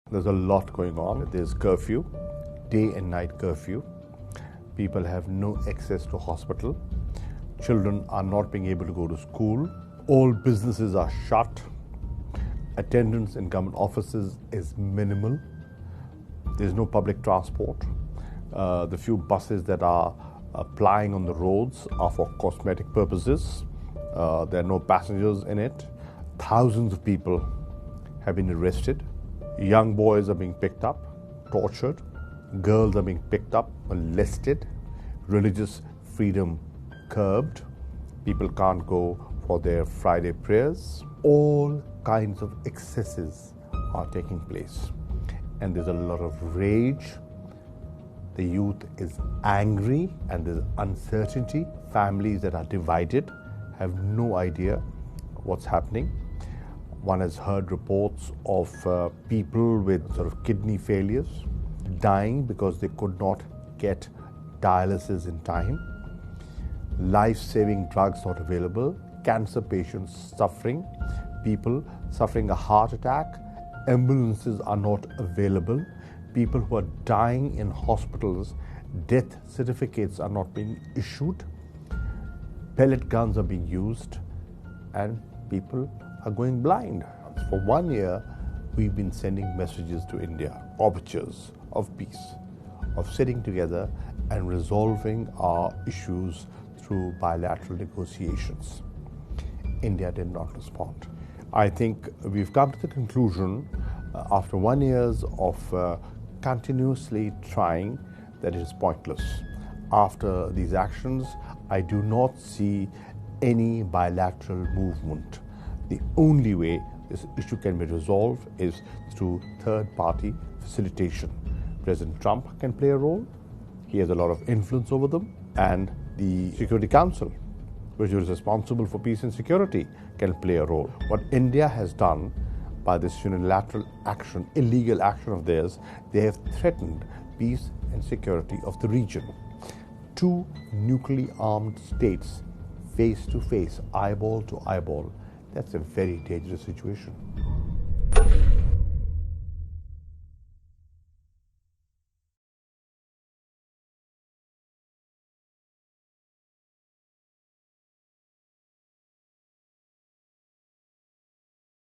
There's a lot going on. There's curfew, day and night curfew. People have no access to hospital. Children are not being able to go to school. All businesses are shut. Attendance in government offices is minimal. There's no public transport. The few buses that are plying on the roads are for cosmetic purposes. There are no passengers in it. Thousands of people have been arrested. Young boys are being picked up, tortured. Girls are being picked up, molested. Religious freedom curbed. People can't go for their Friday prayers. All kinds of excesses are taking place. And there's a lot of rage. The youth is angry and there's uncertainty. Families that are divided have no idea what's happening. One has heard reports of people with sort of kidney failures dying because they could not get dialysis in time. Life-saving drugs not available. Cancer patients suffering. People suffering a heart attack. Ambulances are not available. People who are dying in hospitals, death certificates are not being issued. Pellet guns are being used and people are going blind. For 1 year, we've been sending messages to India, overtures of peace, of sitting together and resolving our issues through bilateral negotiations. India did not respond. I think we've come to the conclusion after 1 year of continuously trying that it is pointless. After these actions, I do not see any bilateral movement. The only way this issue can be resolved is through third-party facilitation. President Trump can play a role. He has a lot of influence over them. And the Security Council, which is responsible for peace and security, can play a role. What India has done by this unilateral action, illegal action of theirs, they have threatened peace and security of the region. Two nuclearly armed states, face to face, eyeball to eyeball, that's a very dangerous situation.